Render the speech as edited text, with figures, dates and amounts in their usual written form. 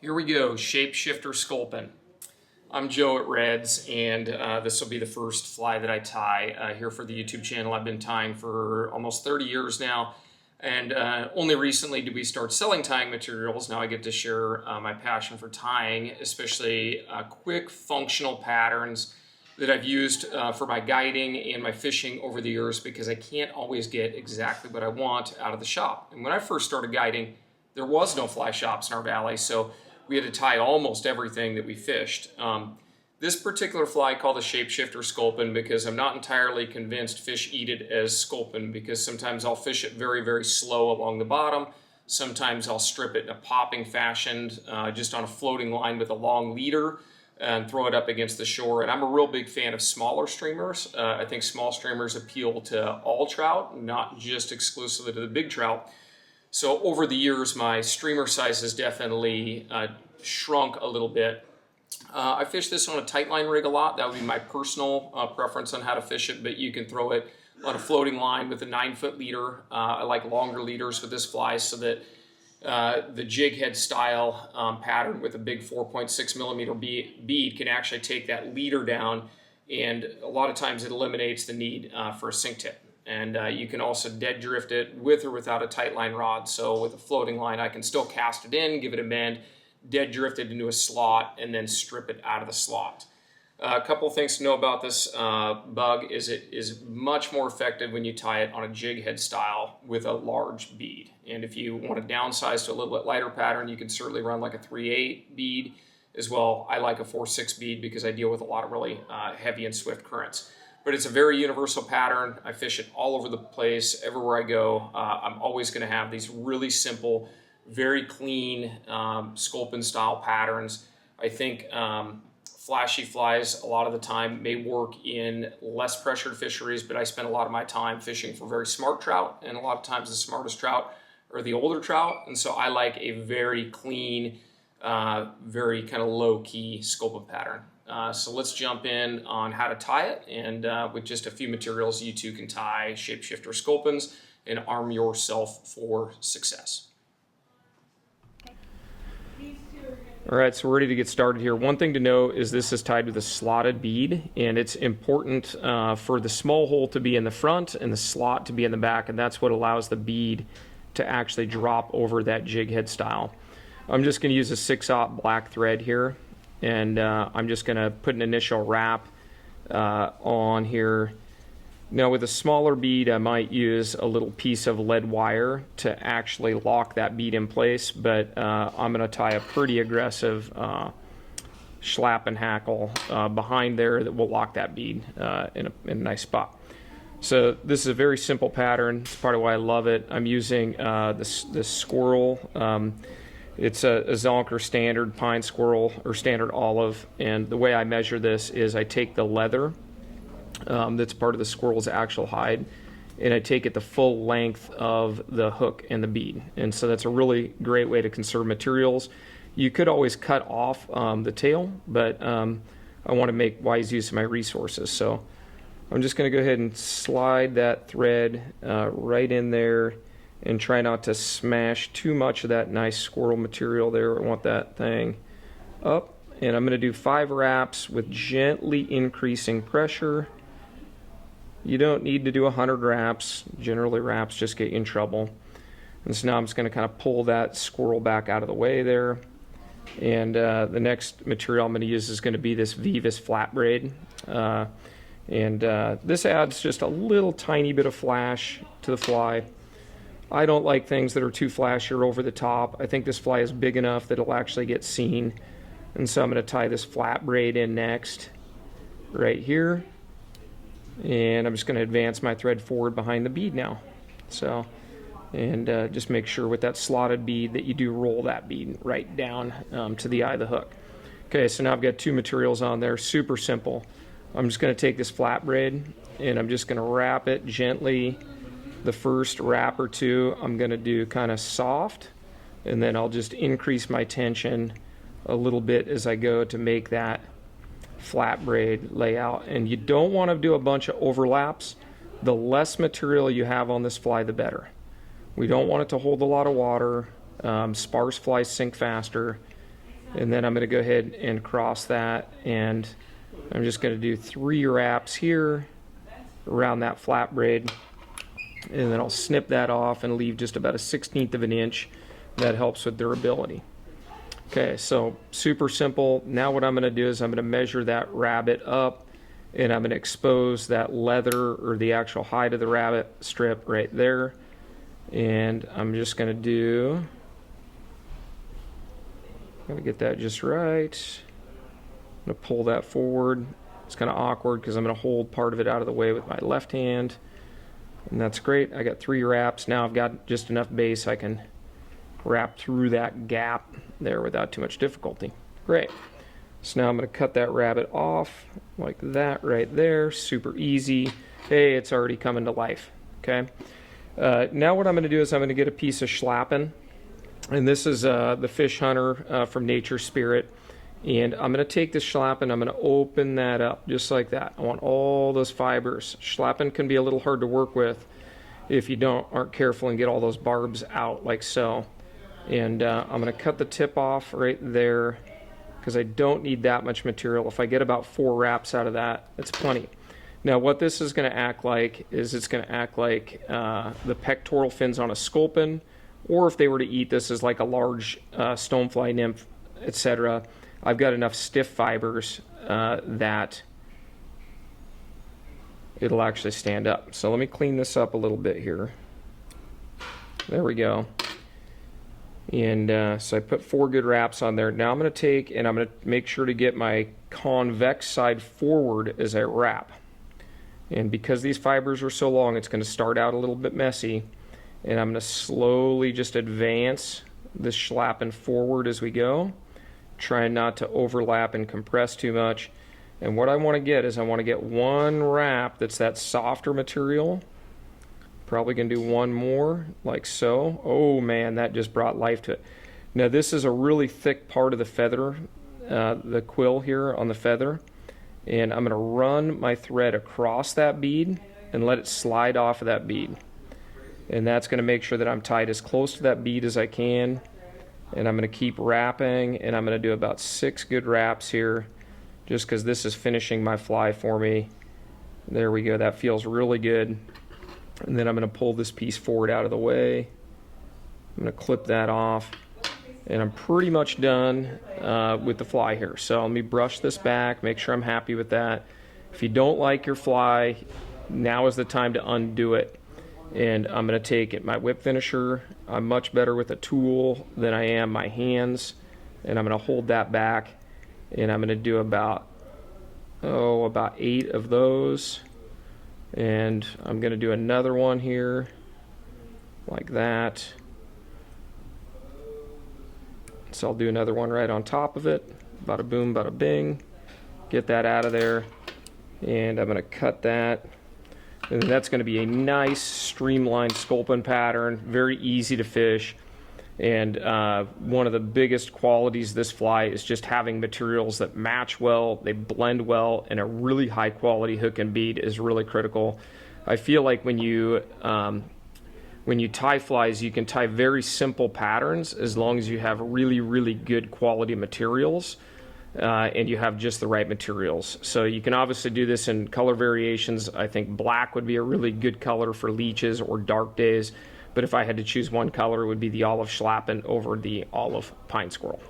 Here we go, ShapeShifter Sculpin. I'm Joe at Reds, and this will be the first fly that I tie here for the YouTube channel. I've been tying for almost 30 years now, and only recently did we start selling tying materials. Now I get to share my passion for tying, especially quick functional patterns that I've used for my guiding and my fishing over the years, because I can't always get exactly what I want out of the shop. And when I first started guiding, there was no fly shops in our valley, so we had to tie almost everything that we fished. This particular fly I call the ShapeShifter Sculpin because I'm not entirely convinced fish eat it as sculpin, because sometimes I'll fish it very, very slow along the bottom. Sometimes I'll strip it in a popping fashion, just on a floating line with a long leader and throw it up against the shore. And I'm a real big fan of smaller streamers. I think small streamers appeal to all trout, not just exclusively to the big trout. So over the years, my streamer size has definitely shrunk a little bit. I fish this on a tight line rig a lot. That would be my personal preference on how to fish it, but you can throw it on a floating line with a 9-foot leader. I like longer leaders with this fly so that the jig head style pattern with a big 4.6 millimeter bead can actually take that leader down, and a lot of times it eliminates the need for a sink tip. And you can also dead drift it with or without a tight line rod. So with a floating line, I can still cast it in, give it a bend, dead drift it into a slot, and then strip it out of the slot. A couple things to know about this bug is it is much more effective when you tie it on a jig head style with a large bead. And if you want to downsize to a little bit lighter pattern, you can certainly run like a 3/8 bead as well. I like a 4/6 bead because I deal with a lot of really heavy and swift currents. But it's a very universal pattern. I fish it all over the place, everywhere I go. I'm always going to have these really simple, very clean sculpin style patterns. I think flashy flies a lot of the time may work in less pressured fisheries, but I spend a lot of my time fishing for very smart trout, and a lot of times the smartest trout are the older trout. And so I like a very clean, very kind of low-key sculpin pattern. So let's jump in on how to tie it, and with just a few materials you too can tie ShapeShifter Sculpins and arm yourself for success. All right, so we're ready to get started here. One thing to know is this is tied with a slotted bead, and it's important for the small hole to be in the front and the slot to be in the back, and that's what allows the bead to actually drop over that jig head style. I'm just going to use a 6/0 black thread here, and I'm just going to put an initial wrap on here. Now with a smaller bead, I might use a little piece of lead wire to actually lock that bead in place, but I'm going to tie a pretty aggressive schlap and hackle behind there that will lock that bead in a nice spot. So this is a very simple pattern. It's part of why I love it. I'm using this squirrel. It's a Zonker standard pine squirrel or standard olive, and the way I measure this is I take the leather that's part of the squirrel's actual hide, and I take it the full length of the hook and the bead. And so that's a really great way to conserve materials. You could always cut off the tail, but I want to make wise use of my resources. So I'm just going to go ahead and slide that thread right in there and try not to smash too much of that nice squirrel material there. I want that thing up, and I'm going to do 5 wraps with gently increasing pressure. You don't need to do 100 wraps. Generally wraps just get you in trouble. And so now I'm just going to kind of pull that squirrel back out of the way there. And the next material I'm going to use is going to be this Vivus flat braid. This adds just a little tiny bit of flash to the fly. I don't like things that are too flashy or over the top. I think this fly is big enough that it'll actually get seen. And so I'm going to tie this flat braid in next, right here. And I'm just going to advance my thread forward behind the bead now. So, and just make sure with that slotted bead that you do roll that bead right down to the eye of the hook. Okay, so now I've got 2 materials on there, super simple. I'm just going to take this flat braid and I'm just going to wrap it gently. The first wrap or 2 I'm going to do kind of soft, and then I'll just increase my tension a little bit as I go to make that flat braid layout. And you don't want to do a bunch of overlaps. The less material you have on this fly, the better. We don't want it to hold a lot of water. Sparse flies sink faster. And then I'm going to go ahead and cross that, and I'm just going to do 3 wraps here around that flat braid, and then I'll snip that off and leave just about a 1/16 of an inch. That helps with durability. Okay, so super simple. Now what I'm going to do is I'm going to measure that rabbit up, and I'm going to expose that leather or the actual hide of the rabbit strip right there. And I'm just going to do, I'm going to get that just right. I'm going to pull that forward. It's kind of awkward because I'm going to hold part of it out of the way with my left hand. And that's great. I got 3 wraps. Now I've got just enough base I can wrap through that gap there without too much difficulty. Great. So now I'm going to cut that rabbit off like that right there. Super easy. Hey, it's already coming to life. Okay. Now what I'm going to do is I'm going to get a piece of Sculpin. And this is the fish hunter from Nature Spirit. And I'm going to take this Sculpin, I'm going to open that up just like that. I want all those fibers. Sculpin can be a little hard to work with if you aren't careful and get all those barbs out like so. And I'm going to cut the tip off right there because I don't need that much material. If I get about 4 wraps out of that, that's plenty. Now what this is going to act like is it's going to act like the pectoral fins on a sculpin, or if they were to eat this as like a large stonefly nymph, etc. I've got enough stiff fibers that it'll actually stand up. So let me clean this up a little bit here. There we go. And so I put 4 good wraps on there. Now I'm going to take and I'm going to make sure to get my convex side forward as I wrap. And because these fibers are so long, it's going to start out a little bit messy. And I'm going to slowly just advance this Sculpin forward as we go, trying not to overlap and compress too much. And what I want to get is I want to get 1 wrap that's that softer material. Probably going to do 1 more, like so. Oh man, that just brought life to it. Now this is a really thick part of the feather, the quill here on the feather. And I'm going to run my thread across that bead and let it slide off of that bead. And that's going to make sure that I'm tied as close to that bead as I can. And I'm going to keep wrapping, and I'm going to do about 6 good wraps here, just because this is finishing my fly for me. There we go. That feels really good. And then I'm going to pull this piece forward out of the way. I'm going to clip that off, and I'm pretty much done with the fly here. So let me brush this back, make sure I'm happy with that. If you don't like your fly, now is the time to undo it. And I'm going to take my whip finisher. I'm much better with a tool than I am my hands. And I'm going to hold that back. And I'm going to do about 8 of those. And I'm going to do another one here, like that. So I'll do another one right on top of it. Bada boom, bada bing. Get that out of there. And I'm going to cut that. And that's going to be a nice streamlined sculpin pattern, very easy to fish. And one of the biggest qualities of this fly is just having materials that match well, they blend well, and a really high quality hook and bead is really critical. I feel like when you tie flies, you can tie very simple patterns as long as you have really, really good quality materials. And you have just the right materials. So you can obviously do this in color variations. I think black would be a really good color for leeches or dark days. But if I had to choose one color, it would be the olive Sculpin over the olive pine squirrel.